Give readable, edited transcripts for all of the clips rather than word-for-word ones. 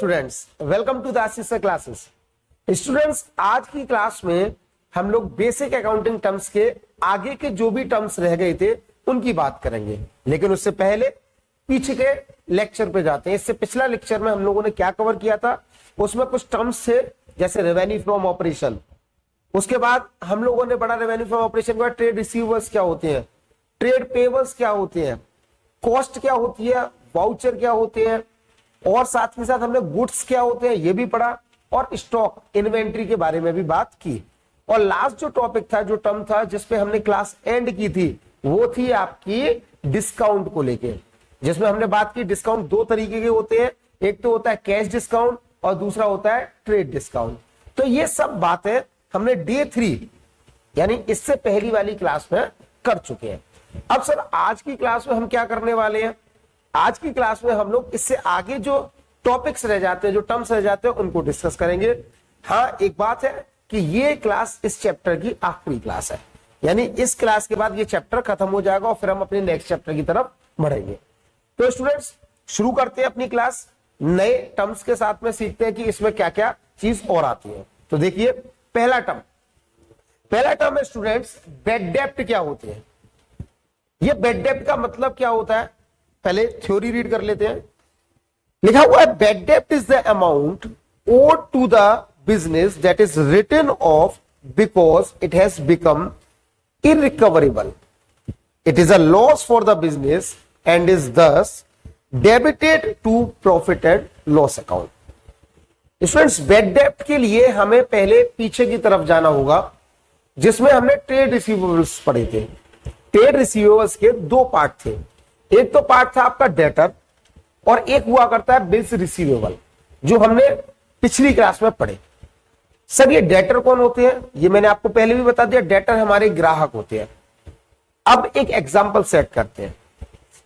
Students, welcome to the Ashish sir classes. Students, आज की class में हम लोग बेसिक अकाउंटिंग टर्म्स के आगे के जो भी टर्म्स रह गए थे उनकी बात करेंगे, लेकिन उससे पहले पीछे के लेक्चर पे जाते हैं। इससे पिछला लेक्चर में हम लोगों ने क्या कवर किया था, उसमें कुछ टर्म्स थे जैसे रेवेन्यू फ्रॉम ऑपरेशन। उसके बाद हम लोगों ने पढ़ा रेवेन्यू फ्रॉम ऑपरेशन के बाद ट्रेड रिसीवर्स क्या होते हैं, ट्रेड पेबल्स क्या होते हैं, कॉस्ट क्या होती है, वाउचर क्या होते हैं, और साथ ही साथ हमने गुड्स क्या होते हैं ये भी पढ़ा, और स्टॉक इन्वेंट्री के बारे में भी बात की। और लास्ट जो टॉपिक था, जो टर्म था जिसपे हमने क्लास एंड की थी, वो थी आपकी डिस्काउंट को लेके, जिसमें हमने बात की डिस्काउंट दो तरीके के होते हैं, एक तो होता है कैश डिस्काउंट और दूसरा होता है ट्रेड डिस्काउंट। तो ये सब बातें हमने डे 3 यानी इससे पहली वाली क्लास में कर चुके हैं। अब सर आज की क्लास में हम क्या करने वाले हैं, आज की क्लास में हम लोग इससे आगे जो टॉपिक्स रह जाते हैं, जो टर्म्स रह जाते हैं, उनको डिस्कस करेंगे। हाँ, एक बात है कि ये क्लास इस चैप्टर की आखिरी क्लास है, यानी इस क्लास के बाद ये चैप्टर खत्म हो जाएगा और फिर हम अपने नेक्स्ट चैप्टर की तरफ बढ़ेंगे। तो स्टूडेंट्स, शुरू करते हैं अपनी क्लास। नए टर्म्स के साथ में सीखते हैं कि इसमें क्या क्या चीज और आती है। तो देखिए, पहला टर्म है स्टूडेंट्स, बैड डेब्ट क्या होते हैं। ये बैड डेब्ट का मतलब क्या होता है, पहले थ्योरी रीड कर लेते हैं। लिखा हुआ है, बैड डेब्ट is the amount owed to the business that is written off because it has become irrecoverable. It is a loss for the business and is दस debited to profit and loss account. Students, bad डेब्ट के लिए हमें पहले पीछे की तरफ जाना होगा, जिसमें हमने ट्रेड रिसीवेबल्स पढ़े थे। ट्रेड रिसीवेबल्स के दो पार्ट थे, एक तो पार्ट था आपका डेटर और एक हुआ करता है बिल्स रिसीवेबल, जो हमने पिछली क्लास में पढ़े। सर ये डेटर कौन होते हैं, ये मैंने आपको पहले भी बता दिया, डेटर हमारे ग्राहक होते हैं। अब एक एग्जांपल सेट करते हैं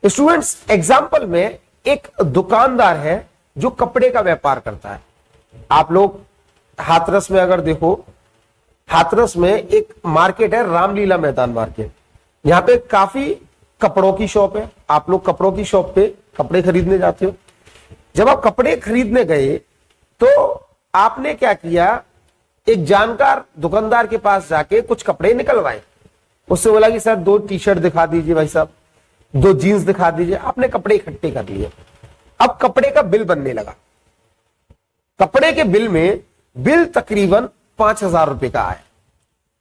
स्टूडेंट्स। एग्जांपल में एक दुकानदार है जो कपड़े का व्यापार करता है। आप लोग हाथरस में अगर देखो, हाथरस में एक मार्केट है रामलीला मैदान मार्केट, यहाँ पे काफी कपड़ों की शॉप है। आप लोग कपड़ों की शॉप पे कपड़े खरीदने जाते हो। जब आप कपड़े खरीदने गए तो आपने क्या किया, एक जानकार दुकानदार के पास जाके कुछ कपड़े निकलवाए। उससे बोला कि सर 2 टी-शर्ट दिखा दीजिए भाई साहब, 2 जीन्स दिखा दीजिए। आपने कपड़े इकट्ठे कर लिए। अब कपड़े का बिल बनने लगा। कपड़े के बिल में बिल तकरीबन 5,000 रुपए का आया।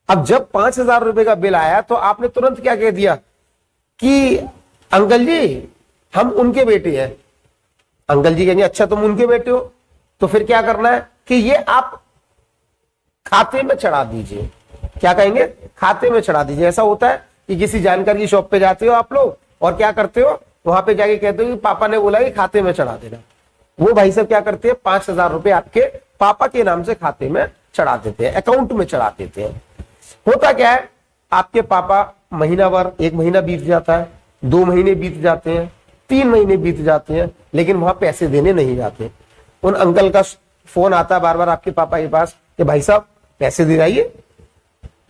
अब जब 5,000 रुपए का बिल आया तो आपने तुरंत क्या कह दिया कि अंकल जी हम उनके बेटे हैं। अंकल जी कहेंगे अच्छा तुम उनके बेटे हो, तो फिर क्या करना है कि ये आप खाते में चढ़ा दीजिए। क्या कहेंगे, खाते में चढ़ा दीजिए। ऐसा होता है कि किसी जानकार की शॉप पे जाते हो आप लोग और क्या करते हो, वहां पे जाके कहते हो कि पापा ने बोला कि खाते में चढ़ा देना। वो भाई साहब क्या करते हैं, 5,000 रुपए आपके पापा के नाम से खाते में चढ़ा देते हैं, अकाउंट में चढ़ा देते हैं। होता क्या है, आपके पापा महीना भर, 1 महीना बीत जाता है, 2 महीने बीत जाते हैं, 3 महीने बीत जाते हैं, लेकिन वहां पैसे देने नहीं जाते। उन अंकल का फोन आता है बार बार आपके पापा के पास कि भाई साहब पैसे दे जाइए,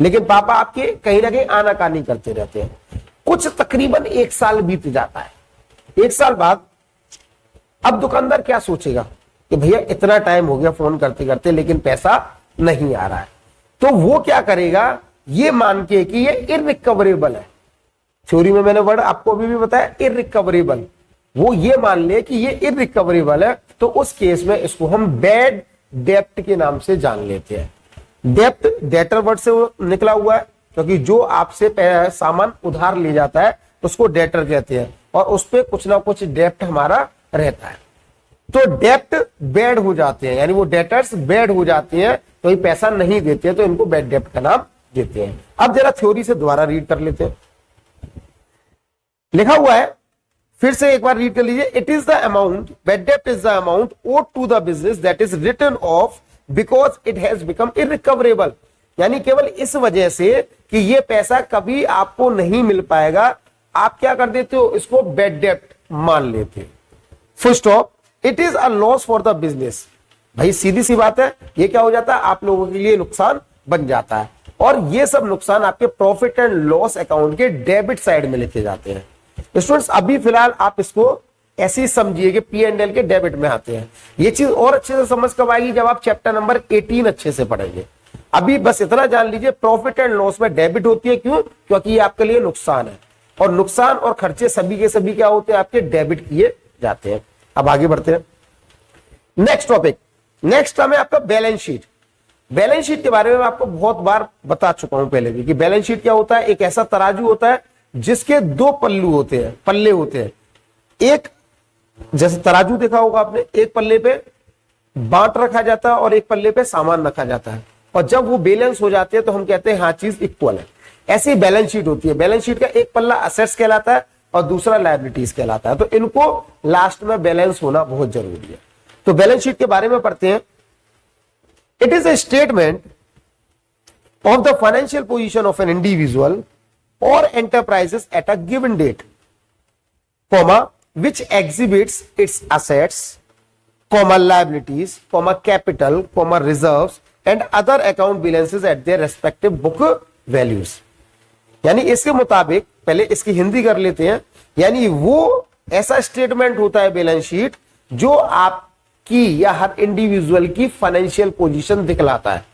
लेकिन पापा आपके कहीं ना कहीं आनाकानी करते रहते हैं। कुछ तकरीबन 1 साल बीत जाता है। 1 साल बाद अब दुकानदार क्या सोचेगा कि भैया इतना टाइम हो गया फोन करते करते, लेकिन पैसा नहीं आ रहा है। तो वो क्या करेगा, ये मान के कि ये इररिकवरेबल है। थ्योरी में मैंने वर्ड आपको अभी भी बताया, इररिकवरेबल। वो ये मान ले कि ये इररिकवरेबल है, तो उस केस में इसको हम बैड डेब्ट के नाम से जान लेते हैं। डेब्ट डेटर वर्ड से निकला हुआ है, क्योंकि जो आपसे सामान उधार ले जाता है उसको डेटर कहते हैं, और उस पर कुछ ना कुछ डेब्ट हमारा रहता है। तो डेब्ट बैड हो जाते हैं, यानी वो डेटर्स बैड हो जाते हैं, तो ये पैसा नहीं देते हैं, तो इनको बैड डेब्ट का नाम देते हैं। अब जरा थ्योरी से दोबारा रीड कर लेते हैं। लिखा हुआ है, फिर से एक बार रीड कर लीजिए। It is the amount, bad डेब्ट is the amount owed to the business that is written off because it has become irrecoverable. यानी केवल इस वजह से कि ये पैसा कभी आपको नहीं मिल पाएगा, आप क्या कर देते हो, इसको बैड डेब्ट मान लेते हो। Full stop. It is a loss for the business. भाई सीधी सी बात है, ये क्या हो जाता है, आप लोगों के लिए नुकसान बन जाता है, और ये सब नुकसान आपके प्रॉफिट एंड लॉस अकाउंट के डेबिट साइड में लिखे जाते हैं। स्टूडेंट्स, अभी फिलहाल आप इसको ऐसे ही समझिए कि P&L के डेबिट में आते हैं। ये चीज और अच्छे से समझ कब आएगी, जब आप चैप्टर नंबर 18 अच्छे से पढ़ेंगे। अभी बस इतना जान लीजिए, प्रॉफिट एंड लॉस में डेबिट होती है। क्यों? क्योंकि ये आपके लिए नुकसान है, और नुकसान और खर्चे सभी के सभी क्या होते हैं, आपके डेबिट किए जाते हैं। अब आगे बढ़ते हैं नेक्स्ट टॉपिक। नेक्स्ट टर्म है आपका बैलेंस शीट। बैलेंस शीट के बारे में मैं आपको बहुत बार बता चुका हूं पहले भी कि बैलेंस शीट क्या होता है। एक ऐसा तराजू होता है जिसके दो पल्लू होते हैं, पल्ले होते हैं। एक जैसे तराजू देखा होगा आपने, एक पल्ले पे बांट रखा जाता है और एक पल्ले पे सामान रखा जाता है, और जब वो बैलेंस हो जाते हैं तो हम कहते हैं हाँ चीज इक्वल है। ऐसी बैलेंस शीट होती है। बैलेंस शीट का एक पल्ला असेट्स कहलाता है और दूसरा लायबिलिटीज कहलाता है, तो इनको लास्ट में बैलेंस होना बहुत जरूरी है। तो बैलेंस शीट के बारे में पढ़ते हैं। It is a statement of the financial position of an individual और enterprises at a given date, comma which exhibits its assets, comma liabilities, comma capital, comma reserves and other account balances at their respective book values। यानी इसके मुताबिक पहले इसकी हिंदी कर लेते हैं। यानी वो ऐसा स्टेटमेंट होता है बैलेंस शीट जो आपकी या हर इंडिविजुअल की फाइनेंशियल पोजीशन दिखलाता है।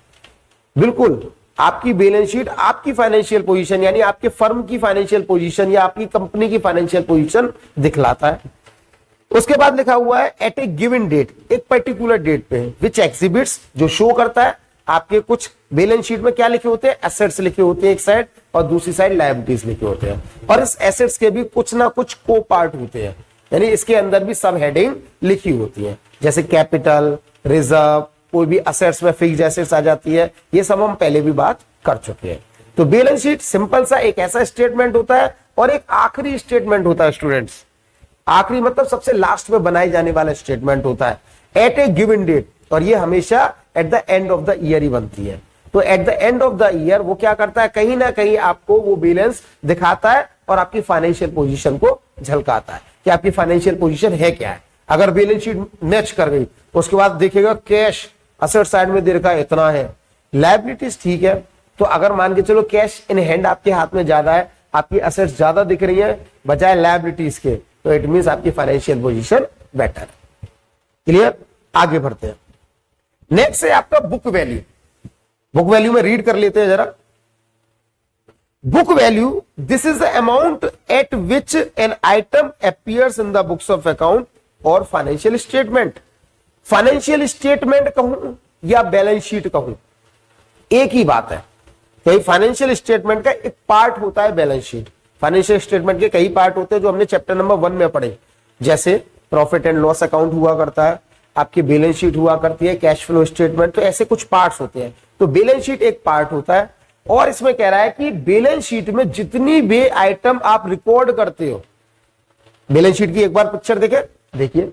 बिल्कुल आपकी बैलेंस शीट आपकी फाइनेंशियल पोजीशन यानी आपके फर्म की फाइनेंशियल पोजीशन या आपकी कंपनी की फाइनेंशियल पोजीशन दिखलाता है। उसके बाद लिखा हुआ है एट ए गिवन डेट, एक पर्टिकुलर डेट पे, विच एग्जिबिट्स, जो शो करता है आपके कुछ बैलेंस शीट में क्या लिखे होते हैं, एसेट्स लिखे होते हैं एक साइड और दूसरी साइड लायबिलिटीज लिखे होते हैं। और इस एसेट्स के भी कुछ ना कुछ को पार्ट होते हैं, यानी इसके अंदर भी सब हेडिंग लिखी होती है, जैसे कैपिटल, रिजर्व, कोई भी असेट्स में फिक्स्ड एसेट्स आ जाती है। ये सब हम पहले भी बात कर चुके हैं। तो बैलेंस शीट सिंपल सा एक ऐसा स्टेटमेंट होता है और एक आखिरी स्टेटमेंट होता है स्टूडेंट्स। आखिरी मतलब सबसे लास्ट में बनाए जाने वाला स्टेटमेंट होता है एट ए गिवन डेट, और ये हमेशा at the end of the year ही बनती है। तो at the end of the year वो क्या करता है, कहीं ना कहीं आपको वो बैलेंस दिखाता है और आपकी फाइनेंशियल पोजीशन को झलकाता है कि आपकी फाइनेंशियल पोजीशन है क्या है। अगर बैलेंस शीट मैच कर गई उसके बाद देखिएगा कैश असेट साइड में दे रखा है इतना है, लायबिलिटीज ठीक है, तो अगर मान के चलो कैश इन हैंड आपके हाथ में ज्यादा है, आपकी असेट्स ज्यादा दिख रही है बजाय लायबिलिटीज के, तो इट मींस आपकी फाइनेंशियल पोजीशन बेटर है। क्लियर? आगे बढ़ते हैं। नेक्स्ट है आपका बुक वैल्यू। बुक वैल्यू में रीड कर लेते हैं जरा। Book value, this is the amount at which an item appears in the books of account और फाइनेंशियल स्टेटमेंट। फाइनेंशियल स्टेटमेंट कहूं या बैलेंस शीट कहूं, एक ही बात है। कई फाइनेंशियल स्टेटमेंट का एक पार्ट होता है बैलेंस शीट। फाइनेंशियल स्टेटमेंट के कई पार्ट होते हैं जो हमने चैप्टर नंबर 1 में पढ़े, जैसे प्रॉफिट एंड लॉस अकाउंट हुआ करता है, आपकी बैलेंस शीट हुआ करती है, कैश फ्लो स्टेटमेंट, तो ऐसे कुछ पार्ट्स होते हैं। तो बैलेंस शीट एक पार्ट होता है, और इसमें कह रहा है कि बैलेंस शीट में जितनी भी आइटम आप रिकॉर्ड करते हो, बैलेंस शीट की एक बार पिक्चर देखिए।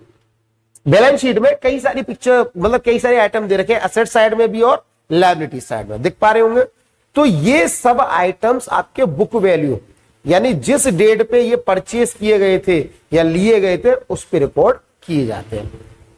बैलेंस शीट में कई सारी पिक्चर मतलब कई सारे आइटम दे रखे हैं, एसेट साइड में भी और लायबिलिटी साइड में, दिख पा रहे होंगे। तो ये सब आइटम्स आपके बुक वैल्यू यानी जिस डेट पे ये परचेस किए गए थे या लिए गए थे उस पे रिकॉर्ड किए जाते हैं।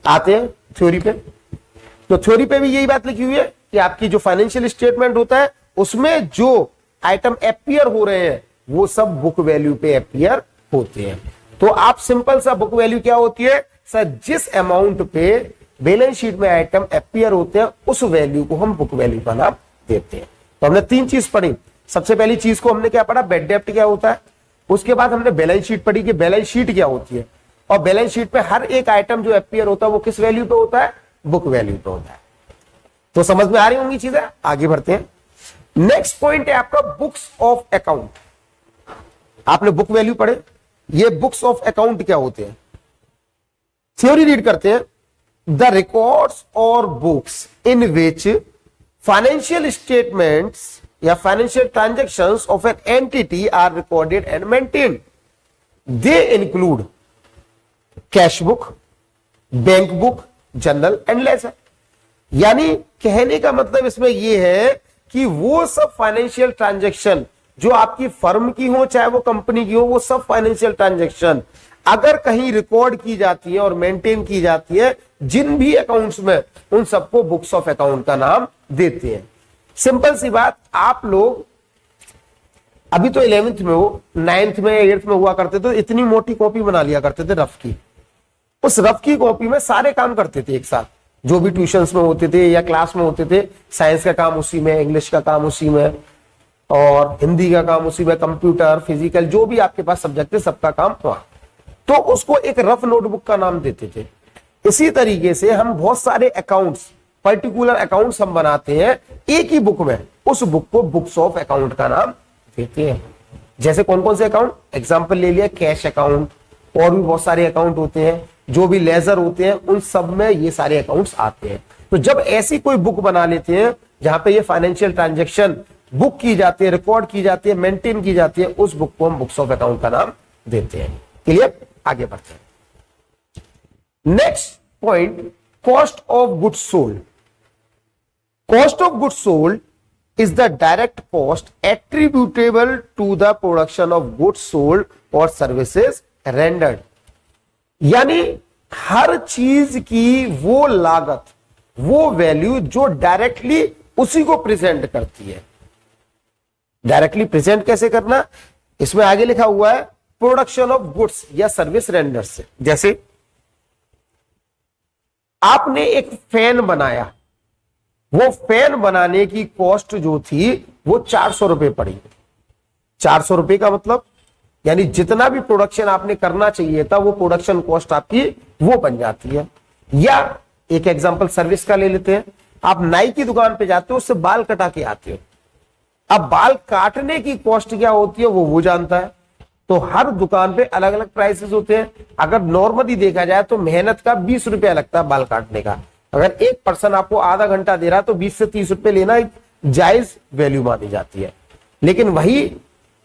आते हैं थ्योरी पे। तो थ्योरी पे भी यही बात लिखी हुई है कि आपकी जो फाइनेंशियल स्टेटमेंट होता है उसमें जो आइटम अपीयर हो रहे हैं वो सब बुक वैल्यू पे अपीयर होते हैं। तो आप सिंपल सा बुक वैल्यू क्या होती है सर, जिस अमाउंट पे बैलेंस शीट में आइटम अपीयर होते हैं उस वैल्यू को हम बुक वैल्यू का नाम देते हैं। तो हमने 3 चीज पढ़ी। सबसे पहली चीज को हमने क्या पढ़ा, बेड डेप्ट क्या होता है। उसके बाद हमने बैलेंस शीट पढ़ी कि बैलेंस शीट क्या होती है, और बैलेंस शीट पे हर एक आइटम जो अपीयर होता है वो किस वैल्यू पे होता है, बुक वैल्यू पे होता है। तो समझ में आ रही होंगी चीजें। आगे बढ़ते हैं। नेक्स्ट पॉइंट है आपका बुक्स ऑफ अकाउंट। आपने बुक वैल्यू पढ़े, ये बुक्स ऑफ अकाउंट क्या होते हैं। थ्योरी रीड करते हैं। द रिकॉर्ड्स और books in which financial statements या financial transactions of an entity are recorded and maintained. They include cash book, bank book, journal and ledger. यानी कहने का मतलब इसमें यह है कि वो सब फाइनेंशियल ट्रांजैक्शन जो आपकी फर्म की हो चाहे वो कंपनी की हो, वो सब फाइनेंशियल ट्रांजैक्शन अगर कहीं रिकॉर्ड की जाती है और मेंटेन की जाती है जिन भी अकाउंट्स में, उन सबको बुक्स ऑफ अकाउंट का नाम देते हैं। सिंपल सी बात, आप लोग अभी तो 11th में हो, 9th में 8th में हुआ करते तो इतनी मोटी कॉपी बना लिया करते थे रफ की, उस रफ की कॉपी में सारे काम करते थे एक साथ, जो भी ट्यूशंस में होते थे या क्लास में होते थे। साइंस का काम उसी में, इंग्लिश का काम उसी में, और हिंदी का काम उसी में, कंप्यूटर, फिजिकल, जो भी आपके पास सब्जेक्ट है सबका काम हुआ। तो उसको एक रफ नोटबुक का नाम देते थे। इसी तरीके से हम बहुत सारे अकाउंट्स, पर्टिकुलर अकाउंट्स हम बनाते हैं एक ही बुक में, उस बुक को बुक्स ऑफ अकाउंट का नाम देते हैं। जैसे कौन कौन से अकाउंट, एग्जाम्पल ले लिया कैश अकाउंट, और भी बहुत सारे अकाउंट होते हैं, जो भी लेजर होते हैं उन सब में ये सारे अकाउंट्स आते हैं। तो जब ऐसी कोई बुक बना लेते हैं जहां पे ये फाइनेंशियल ट्रांजैक्शन बुक की जाती है, रिकॉर्ड की जाती है, मेंटेन की जाती है, उस बुक को हम बुक्स ऑफ अकाउंट का नाम देते हैं। क्लियर, आगे बढ़ते हैं। Next point, cost of goods sold. Cost of goods sold is the direct cost attributable to the production of goods sold or services rendered। यानी हर चीज की वो लागत, वो वैल्यू जो डायरेक्टली उसी को प्रेजेंट करती है। डायरेक्टली प्रेजेंट कैसे करना, इसमें आगे लिखा हुआ है प्रोडक्शन ऑफ गुड्स या सर्विस रेंडर से। जैसे आपने एक फैन बनाया, वो फैन बनाने की कॉस्ट जो थी वो 400 रुपए पड़ी। 400 रुपए का मतलब यानी जितना भी प्रोडक्शन आपने करना चाहिए था वो प्रोडक्शन कॉस्ट आपकी वो बन जाती है। या एक एग्जांपल सर्विस का ले लेते हैं, आप नाई की दुकान पे जाते हो, उससे बाल कटा के आते हो। अब बाल काटने की कॉस्ट क्या होती है वो जानता है। तो हर दुकान पे अलग अलग प्राइसेस होते हैं। अगर नॉर्मली देखा जाए तो मेहनत का 20 रुपया लगता है बाल काटने का। अगर एक पर्सन आपको आधा घंटा दे रहा है तो 20 से 30 रुपए लेना एक जायज वैल्यू मानी जाती है। लेकिन वही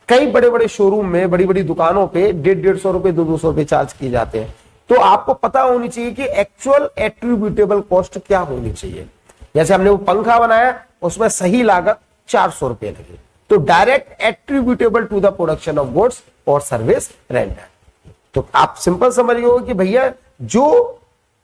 कई बड़े बड़े शोरूम में, बड़ी बड़ी दुकानों पे 150-150 रुपए, 200 रुपए चार्ज किए जाते हैं। तो आपको पता होनी चाहिए कि एक्चुअल एट्रीब्यूटेबल कॉस्ट क्या होनी चाहिए। जैसे हमने वो पंखा बनाया, उसमें सही लागत 400 रुपए लगी, तो direct attributable to the production of goods और सर्विस रेंडर। तो आप सिंपल समझ गए कि भैया जो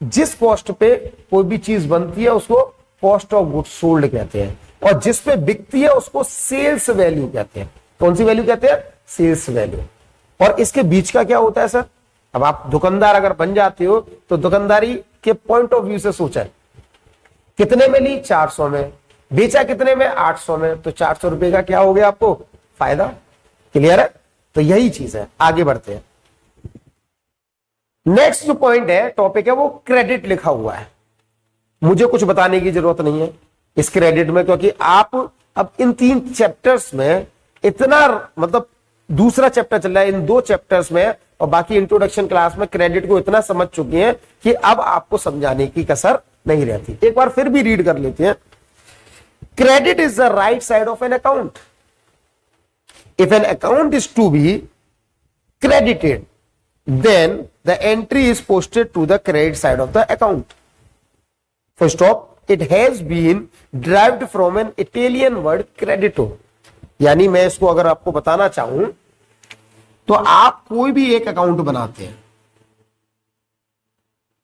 जिस कॉस्ट पे कोई भी चीज बनती है उसको कॉस्ट ऑफ गुड्स सोल्ड कहते हैं, और जिस पे बिकती है उसको सेल्स वैल्यू कहते हैं। कौन सी वैल्यू कहते हैं, सेल्स वैल्यू। और इसके बीच का क्या होता है सर, अब आप दुकानदार अगर बन जाते हो तो दुकानदारी के पॉइंट ऑफ व्यू से सोचा, कितने में ली, 400 में, बेचा कितने में, 800 में, तो 400 रुपए का क्या हो गया आपको फायदा। क्लियर है, तो यही चीज है। आगे बढ़ते हैं। नेक्स्ट जो पॉइंट है, टॉपिक है, वो क्रेडिट लिखा हुआ है। मुझे कुछ बताने की जरूरत नहीं है इस क्रेडिट में, क्योंकि आप अब इन 3 चैप्टर्स में इतना, मतलब दूसरा चैप्टर चल रहा है, इन 2 चैप्टर्स में और बाकी इंट्रोडक्शन क्लास में क्रेडिट को इतना समझ चुके हैं कि अब आपको समझाने की कसर नहीं रहती। एक बार फिर भी रीड कर लेते हैं। Credit is the right side of an account. If an account is to be credited, then the entry is posted to the credit side of the account. First off, it has been derived from an Italian word credito। यानी मैं इसको अगर आपको बताना चाहूं तो आप कोई भी एक अकाउंट बनाते हैं,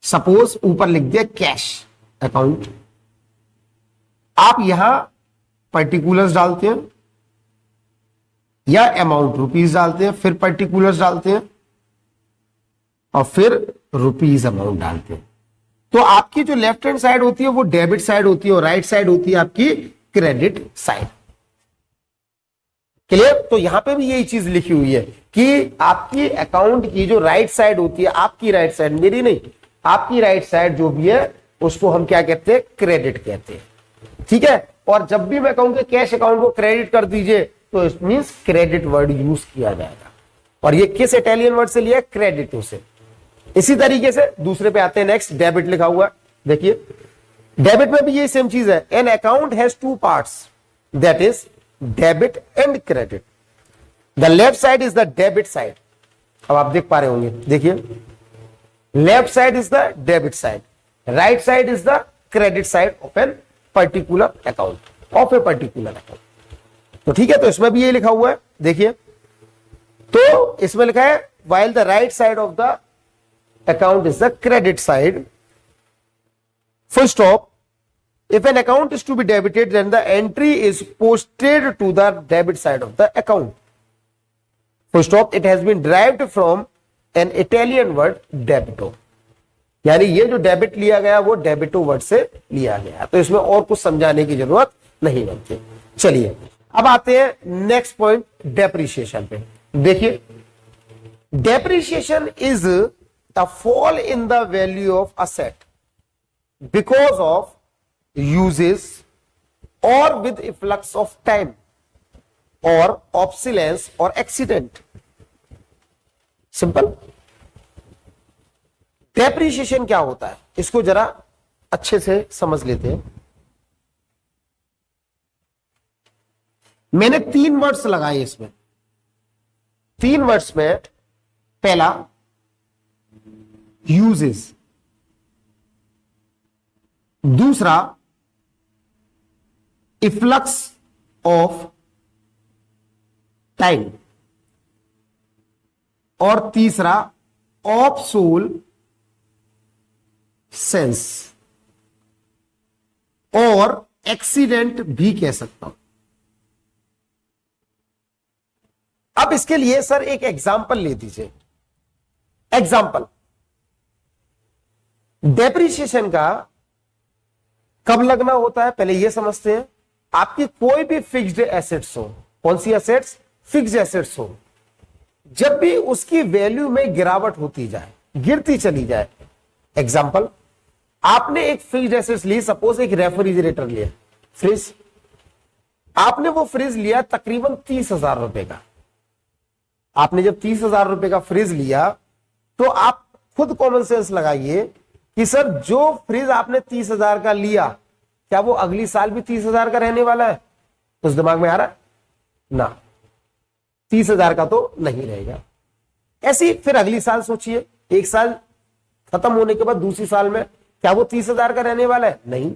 सपोज ऊपर लिख दिया कैश अकाउंट, आप यहां पर्टिकुलर्स डालते हैं या अमाउंट रुपीज डालते हैं, फिर पर्टिकुलर्स डालते हैं और फिर रुपीज अमाउंट डालते हैं। तो आपकी जो लेफ्ट हैंड साइड होती है वो डेबिट साइड होती है और राइट साइड होती है आपकी क्रेडिट साइड। क्लियर, तो यहां पे भी यही चीज लिखी हुई है कि आपकी अकाउंट की जो राइट साइड होती है, आपकी राइट साइड, मेरी नहीं, आपकी राइट साइड जो भी है उसको हम क्या कहते हैं, क्रेडिट कहते हैं। ठीक है, और जब भी मैं कहूं कि कैश अकाउंट को क्रेडिट कर दीजिए तो it means credit word use किया जाएगा। और ये किस इटालियन वर्ड से लिया, क्रेडिटो से। इसी तरीके से दूसरे पे आते हैं। नेक्स्ट डेबिट लिखा हुआ है, देखिए डेबिट में भी ये सेम चीज है। An account has 2 parts, that is debit and credit. The left side is the debit side. अब आप देख पा रहे होंगे, देखिए left side is the debit side, right side is the credit side of an particular account, of a particular account. तो ठीक है, तो इसमें भी ये लिखा हुआ है, देखिए तो इसमें लिखा है while the right side of the account is the credit side, full stop, if an account is to be debited then the entry is posted to the debit side of the account, full stop, it has been derived from an Italian word debito। यानी ये जो debit लिया गया वो डेबिटो word से लिया गया, तो इसमें और कुछ समझाने की जरूरत नहीं बनती। चलिए अब आते हैं नेक्स्ट पॉइंट, डेप्रिसिएशन पे। देखिए, depreciation is the fall in the value of asset because of uses और विद इफ्लक्स ऑफ टाइम और ऑब्सिलेंस और एक्सीडेंट। सिंपल। डेप्रिसिएशन क्या होता है इसको जरा अच्छे से समझ लेते हैं। मैंने 3 वर्ड्स लगाए इसमें। 3 वर्ड्स में पहला यूजेस, दूसरा इफ्लक्स ऑफ टाइम और तीसरा ऑब्सोल सेंस और एक्सीडेंट भी कह सकता हूं। अब इसके लिए सर एक एग्जाम्पल ले दीजिए। एग्जाम्पल, डेप्रिसिएशन का कब लगना होता है पहले यह समझते हैं। आपकी कोई भी फिक्स्ड एसेट्स हो, कौन सी एसेट्स? फिक्स्ड एसेट्स हो, जब भी उसकी वैल्यू में गिरावट होती जाए, गिरती चली जाए। एग्जाम्पल, आपने एक फिक्स्ड एसेट्स ली, सपोज एक रेफ्रिजरेटर लिया, फ्रिज। आपने वो फ्रिज लिया तकरीबन 30,000 रुपए का। आपने जब 30,000 रुपए का फ्रिज लिया तो आप खुद कॉमन सेंस लगाइए कि सर जो फ्रिज आपने 30,000 का लिया, क्या वो अगली साल भी 30,000 का रहने वाला है? कुछ दिमाग में आ रहा है ना? 30,000 का तो नहीं रहेगा। ऐसे ही फिर अगली साल सोचिए, एक साल खत्म होने के बाद दूसरी साल में क्या वो 30,000 का रहने वाला है? नहीं।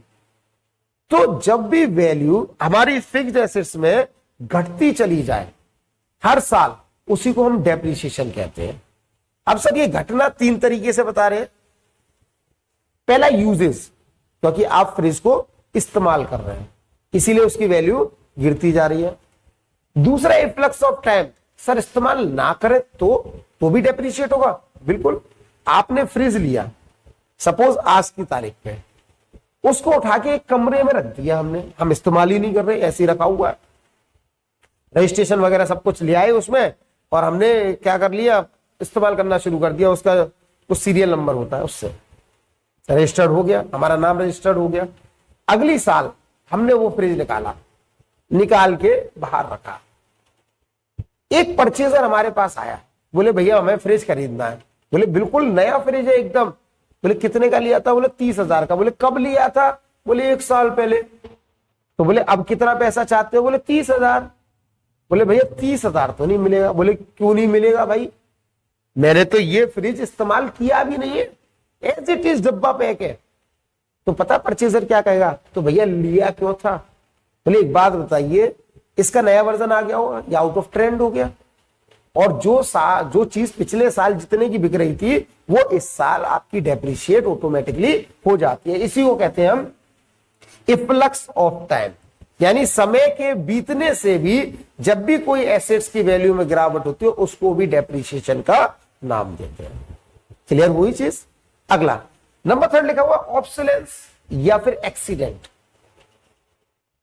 तो जब भी वैल्यू हमारी फिक्स्ड एसेट्स में घटती चली जाए हर साल, उसी को हम डेप्रिसिएशन कहते हैं। अब सर ये घटना 3 तरीके से बता रहे हैं। पहला यूजेस, क्योंकि आप फ्रिज को इस्तेमाल कर रहे हैं इसीलिए उसकी वैल्यू गिरती जा रही है। दूसरा इफ्लक्स ऑफ टाइम, सर इस्तेमाल ना करें तो भी डेप्रिशिएट होगा। बिल्कुल, आपने फ्रिज लिया सपोज आज की तारीख पे, उसको उठा के एक कमरे में रख दिया हमने, हम इस्तेमाल ही नहीं कर रहे, ऐसे ही रखा हुआ है। रजिस्ट्रेशन वगैरह सब कुछ ले आए उसमें और हमने क्या कर लिया, इस्तेमाल करना शुरू कर दिया। उसका कुछ सीरियल नंबर होता है, उससे रजिस्टर्ड हो गया, हमारा नाम रजिस्टर्ड हो गया। अगली साल हमने वो फ्रिज निकाल के बाहर रखा। एक परचेजर हमारे पास आया, बोले भैया हमें फ्रिज खरीदना है। बोले बिल्कुल नया फ्रिज है एकदम। बोले कितने का लिया था? बोले 30,000 का। बोले कब लिया था? बोले 1 साल पहले। तो बोले अब कितना पैसा चाहते हो? बोले 30,000। बोले भैया 30,000 तो नहीं मिलेगा। बोले क्यों नहीं मिलेगा भाई? मैंने तो ये फ्रिज इस्तेमाल किया भी नहीं है, एज इट इज डब्बा पैक है। तो पता परचेजर क्या कहेगा? तो भैया लिया क्यों था? बोले एक बात बताइए, इसका नया वर्जन आ गया होगा या आउट ऑफ ट्रेंड हो गया, और जो चीज पिछले साल जितने की बिक रही थी वो इस साल आपकी डेप्रिशिएट ऑटोमेटिकली हो जाती है। इसी को कहते हैं हम इफ्लक्स ऑफ टाइम, यानी समय के बीतने से भी जब भी कोई एसेट्स की वैल्यू में गिरावट होती है उसको भी डेप्रिसिएशन का नाम देते हैं। क्लियर हुई चीज? अगला नंबर 3 लिखा हुआ ऑब्सोलेंस या फिर एक्सीडेंट।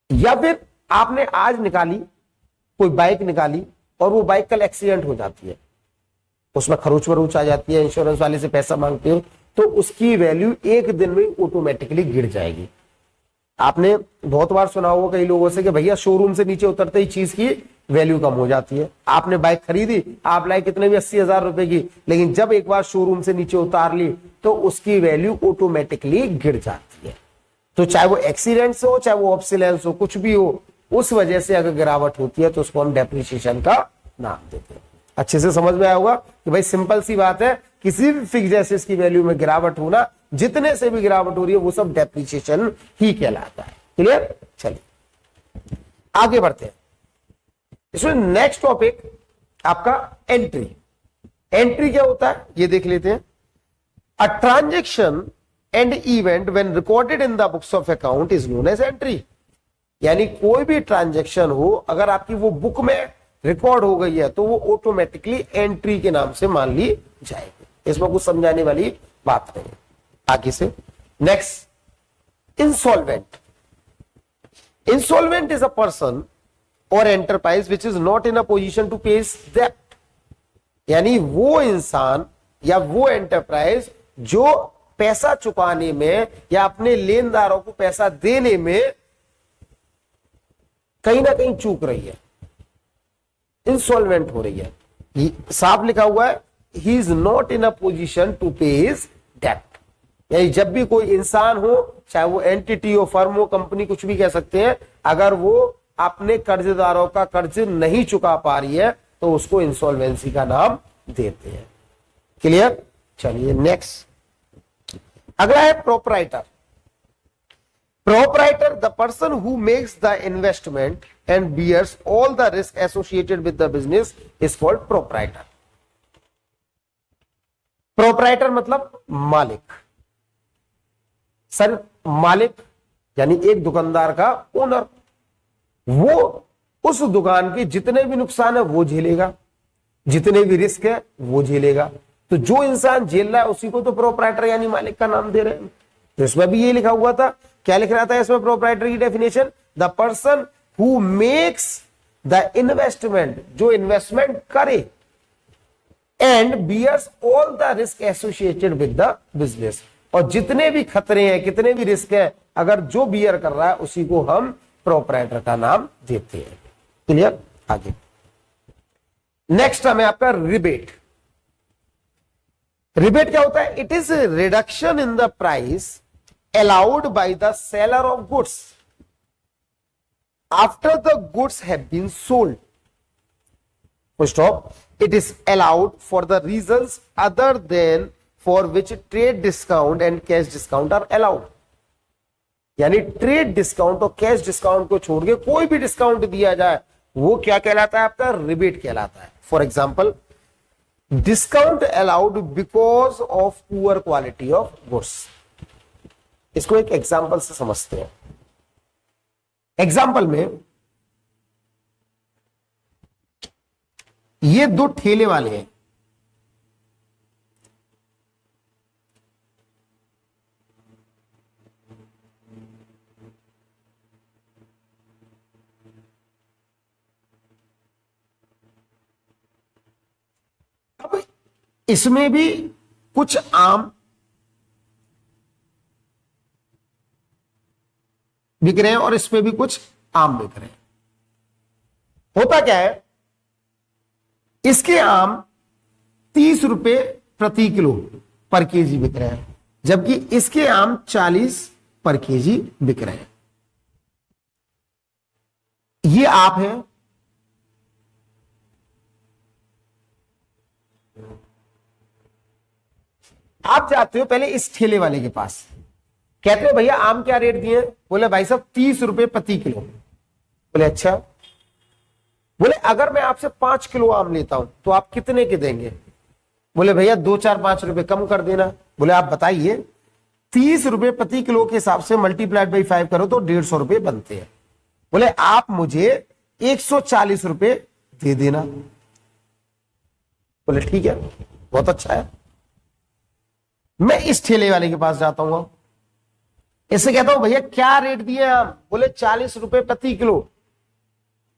या फिर आपने आज निकाली कोई बाइक निकाली और वो बाइक कल एक्सीडेंट हो जाती है, उसमें खरोच वरोच आ जाती है, इंश्योरेंस वाले से पैसा मांगते हो, तो उसकी वैल्यू एक दिन में ऑटोमेटिकली गिर जाएगी। आपने बहुत बार सुना होगा कई लोगों से कि भैया शोरूम से नीचे उतरते ही चीज की वैल्यू कम हो जाती है। आपने बाइक खरीदी, आप लाई कितने भी 80,000 रुपए की, लेकिन जब एक बार शोरूम से नीचे उतार ली तो उसकी वैल्यू ऑटोमेटिकली गिर जाती है। तो चाहे वो एक्सीडेंट से हो, चाहे वो ऑब्सोलेंस हो, कुछ भी हो, उस वजह से अगर गिरावट होती है तो उसको हम डेप्रिसिएशन का नाम देते हैं। अच्छे से समझ में आया होगा कि भाई सिंपल सी बात है, किसी भी फिक्स्ड एसेट्स की वैल्यू में गिरावट होना, जितने से भी गिरावट हो रही है वो सब डेप्रिसिएशन ही कहलाता है। क्लियर? चलिए आगे बढ़ते हैं। इसमें नेक्स्ट टॉपिक आपका एंट्री। एंट्री क्या होता है ये देख लेते हैं। A transaction and event when recorded in the books of account is known as entry. यानी कोई भी ट्रांजेक्शन हो अगर आपकी वो बुक में रिकॉर्ड हो गई है तो वो ऑटोमेटिकली एंट्री के नाम से मान ली जाएगी। इसमें कुछ समझाने वाली बात नहीं। आगे से next, insolvent. Insolvent is a person और enterprise which is not in a position to pay डेब्ट, यानी वो इंसान या वो एंटरप्राइज जो पैसा चुकाने में या अपने लेनदारों को पैसा देने में कहीं ना कहीं चूक रही है, इंसॉल्वेंट हो रही है। साफ लिखा हुआ है, he is not in a position to pay his डेब्ट। यानी जब भी कोई इंसान हो, चाहे वो एंटिटी हो, फर्म हो, कंपनी, कुछ भी कह सकते हैं, अगर वो अपने कर्जदारों का कर्ज नहीं चुका पा रही है तो उसको इंसॉल्वेंसी का नाम देते हैं। क्लियर? चलिए नेक्स्ट, अगला है proprietor. Proprietor, the person who makes the investment and bears all the risk associated with the business is called proprietor. Proprietor मतलब मालिक। सर मालिक यानी एक दुकानदार का ओनर, वो उस दुकान के जितने भी नुकसान है वो झेलेगा, जितने भी रिस्क है वो झेलेगा। तो जो इंसान झेल रहा है उसी को तो प्रोपराइटर यानी मालिक का नाम दे रहे हैं। तो इसमें भी ये लिखा हुआ था, क्या लिख रहा था इसमें प्रोपराइटर की definition, the person who makes the investment, जो इन्वेस्टमेंट करे, and bears all the risk associated with the business, और जितने भी खतरे हैं, कितने भी रिस्क है, अगर जो बियर कर रहा है उसी को हम प्रोपराइटर का नाम देते हैं। क्लियर? आगे नेक्स्ट हमें आपका रिबेट। रिबेट क्या होता है? It is reduction in the price allowed by the seller of goods after the goods have been sold. Stop, it is allowed for the reasons other than for which trade discount and cash discount are allowed. यानी trade discount और cash discount को छोड़ के कोई भी discount दिया जाए वो क्या कहलाता है? आपका रिबेट कहलाता है। For example, discount allowed because of poor quality of goods. इसको एक एग्जाम्पल से समझते हैं। एग्जाम्पल में ये दो ठेले वाले हैं, अब इसमें भी कुछ आम बिक रहे हैं और इसमें भी कुछ आम बिक रहे हैं। होता क्या है, इसके आम 30 रुपए प्रति किलो पर केजी बिक रहे हैं, जबकि इसके आम 40 पर केजी बिक रहे हैं। ये आप हैं, आप जाते हो पहले इस ठेले वाले के पास, कहते हो भैया आम क्या रेट दिए? बोले भाई साहब 30 रुपए प्रति किलो। बोले अच्छा। बोले अगर मैं आपसे 5 किलो आम लेता हूं तो आप कितने के देंगे? बोले भैया 2, 4, 5 रुपए कम कर देना। बोले आप बताइए, 30 रुपए प्रति किलो के हिसाब से मल्टीप्लाइड बाई 5 करो तो 150 रुपए बनते हैं। बोले आप मुझे 140 रुपए दे देना। बोले ठीक है, बहुत अच्छा है। मैं इस ठेले वाले के पास जाता हूं, इससे कहता हूं भैया क्या रेट दिए आम? बोले 40 रुपए प्रति किलो।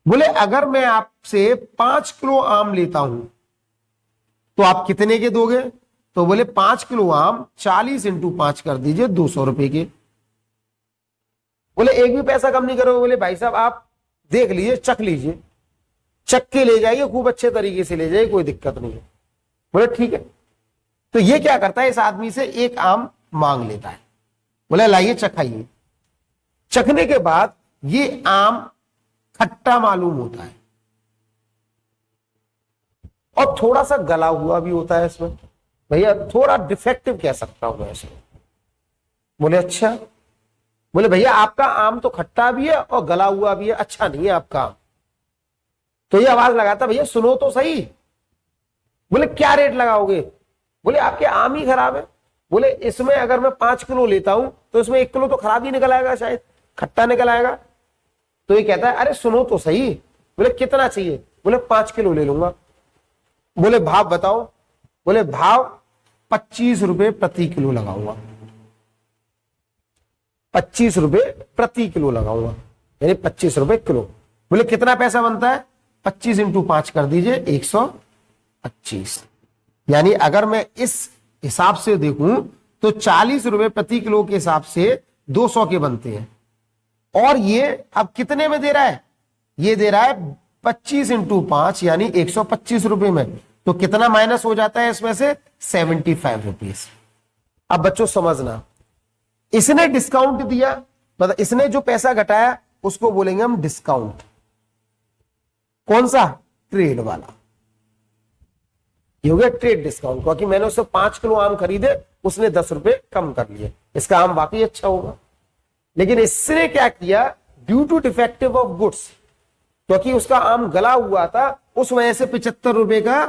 बोले अगर मैं आपसे 5 किलो आम लेता हूं तो आप कितने के दोगे? तो बोले 5 किलो आम 40 इंटू 5 कर दीजिए 200 रुपए के। बोले एक भी पैसा कम नहीं करोगे? बोले भाई साहब आप देख लीजिए, चख लीजिए, चख के ले जाइए, खूब अच्छे तरीके से ले जाइए, कोई दिक्कत नहीं है। बोले ठीक है। तो ये क्या करता है, इस आदमी से एक आम मांग लेता है। बोले लाइए चखाइए। चखने के बाद ये आम खट्टा मालूम होता है और थोड़ा सा गला हुआ भी होता है इसमें, भैया थोड़ा डिफेक्टिव कह सकता हूं मैं इसमें। बोले अच्छा। बोले भैया आपका आम तो खट्टा भी है और गला हुआ भी है, अच्छा नहीं है आपका आम। तो ये आवाज लगाता, भैया सुनो तो सही। बोले क्या रेट लगाओगे? बोले आपके आम ही खराब है। बोले इसमें अगर मैं 5 किलो लेता हूं तो इसमें 1 किलो तो खराब ही निकल आएगा, शायद खट्टा निकल आएगा। तो ये कहता है अरे सुनो तो सही। बोले कितना चाहिए? बोले 5 किलो ले लूंगा। बोले भाव बताओ? बोले भाव 25 रुपए प्रति किलो लगाऊंगा। 25 रुपए प्रति किलो लगाऊंगा, यानी 25 रुपए किलो। बोले कितना पैसा बनता है? 25 इंटू 5 कर दीजिए 125। यानी अगर मैं इस हिसाब से देखूं तो 40 रुपए प्रति किलो के हिसाब से 200 के बनते हैं। और ये अब कितने में दे रहा है? ये दे रहा है 25 इंटू 5 यानी 125 रुपए में। तो कितना माइनस हो जाता है इसमें से? 75 रुपीज। अब बच्चों समझना, इसने डिस्काउंट दिया, मतलब इसने जो पैसा घटाया उसको बोलेंगे हम डिस्काउंट। कौन सा? ट्रेड वाला। ये हो गया ट्रेड डिस्काउंट, क्योंकि मैंने उससे 5 किलो आम खरीदे, उसने 10 रुपए कम कर लिए, इसका आम वाकई अच्छा होगा। लेकिन इसने क्या किया? Due to defective of goods, क्योंकि उसका आम गला हुआ था, उस वजह से 75 रुपए का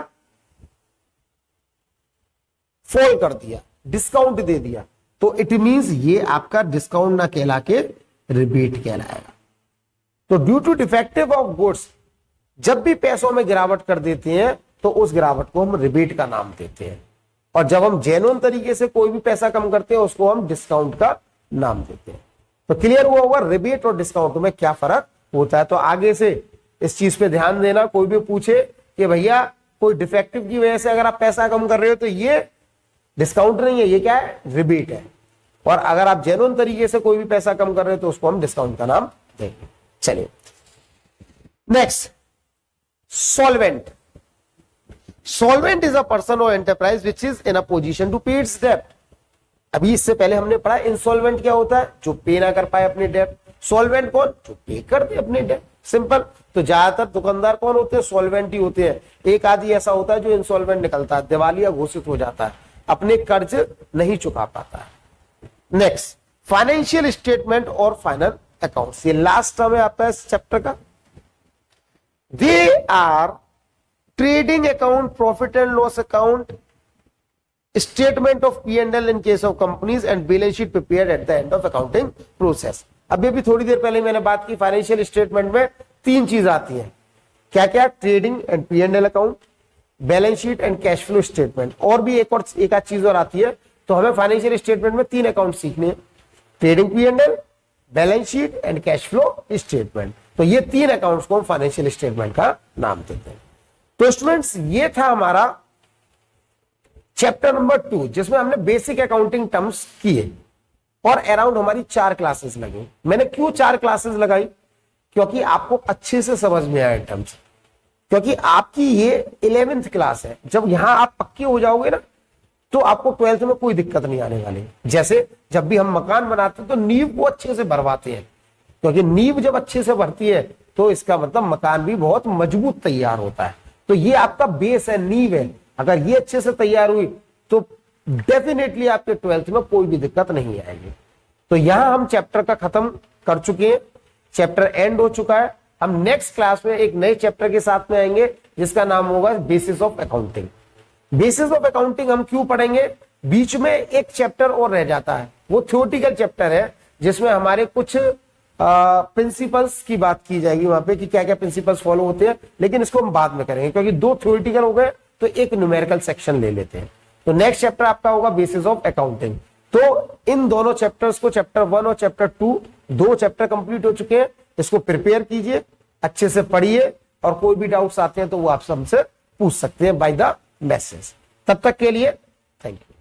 फॉल कर दिया, डिस्काउंट दे दिया। तो इट मींस ये आपका डिस्काउंट ना कहला के रिबेट कहलाएगा। तो due to defective of goods, जब भी पैसों में गिरावट कर देते हैं तो उस गिरावट को हम रिबेट का नाम देते हैं, और जब हम जेन्युइन तरीके से कोई भी पैसा कम करते हैं उसको हम डिस्काउंट का नाम देते हैं। तो क्लियर हुआ होगा रिबेट और डिस्काउंट में क्या फर्क होता है। तो आगे से इस चीज पे ध्यान देना, कोई भी पूछे कि भैया कोई डिफेक्टिव की वजह से अगर आप पैसा कम कर रहे हो तो ये डिस्काउंट नहीं है, ये क्या है? रिबेट है। और अगर आप जेन्युइन तरीके से कोई भी पैसा कम कर रहे हो तो उसको हम डिस्काउंट का नाम देंगे। चलिए next, solvent. Solvent is a person और enterprise which is in a position to pay its डेब्ट। अभी इससे पहले हमने पढ़ा इंसॉल्वेंट क्या होता है? जो पे ना कर पाए अपने डेब्ट। सॉल्वेंट कौन? जो पे कर दे अपने डेब्ट। सिंपल। तो ज्यादातर दुकानदार कौन होते हैं? सॉल्वेंट ही होते हैं। एक आदि ऐसा होता है जो इंसॉल्वेंट निकलता है, दिवालिया घोषित हो जाता है, अपने कर्ज नहीं चुका पाता है। नेक्स्ट, फाइनेंशियल स्टेटमेंट और फाइनल अकाउंट्स। ये लास्ट टर्म है आपका इस चैप्टर का। They are trading account, profit and loss account, statement of P&L in case of companies and balance sheet prepared at the end of accounting process. अभी भी थोड़ी देर पहले मैंने बात की, फाइनेंशियल स्टेटमेंट में 3 चीज आती है। क्या क्या? Trading and P&L account, balance sheet and cash flow statement. और भी एक आध चीज और आती है। तो हमें फाइनेंशियल स्टेटमेंट में 3 अकाउंट सीखने हैं, trading, P&L, balance sheet and cash flow statement. तो ये 3 अकाउंट्स को हम फाइनेंशियल स्टेटमेंट का नाम देते हैं। तो स्टूडेंट्स ये था हमारा चैप्टर नंबर 2, जिसमें हमने बेसिक अकाउंटिंग टर्म्स किए और अराउंड हमारी 4 क्लासेस लगी। मैंने क्यों 4 क्लासेस लगाई? क्योंकि आपको अच्छे से समझ में आए टर्म्स, क्योंकि आपकी ये 11th क्लास है। जब यहां आप पक्के हो जाओगे ना तो आपको 12th में कोई दिक्कत नहीं आने वाली। जैसे जब भी हम मकान बनाते हैं तो नींव को अच्छे से भरवाते हैं, क्योंकि नींव जब अच्छे से भरती है तो इसका मतलब मकान भी बहुत मजबूत तैयार होता है। तो ये आपका बेस है, नींव है। अगर ये अच्छे से तैयार हुई तो डेफिनेटली आपके 12th में कोई भी दिक्कत नहीं आएगी। तो यहां हम चैप्टर का खत्म कर चुके हैं, चैप्टर एंड हो चुका है। हम नेक्स्ट क्लास में एक नए चैप्टर के साथ में आएंगे जिसका नाम होगा basis of accounting. Basis of accounting हम क्यों पढ़ेंगे? बीच में एक चैप्टर और रह जाता है, वो थ्योरेटिकल चैप्टर है, जिसमें हमारे कुछ प्रिंसिपल्स की बात की जाएगी वहां पे कि क्या क्या प्रिंसिपल्स फॉलो होते हैं। लेकिन इसको हम बाद में करेंगे, क्योंकि 2 थ्योरेटिकल हो गए तो एक न्यूमेरिकल सेक्शन ले लेते हैं। तो नेक्स्ट चैप्टर आपका होगा बेसिस ऑफ अकाउंटिंग। तो इन दोनों चैप्टर्स को, चैप्टर 1 और चैप्टर 2, 2 चैप्टर कंप्लीट हो चुके हैं। इसको प्रिपेयर कीजिए, अच्छे से पढ़िए, और कोई भी डाउट्स आते हैं तो वो आप हमसे पूछ सकते हैं बाय द मैसेज। तब तक के लिए थैंक यू।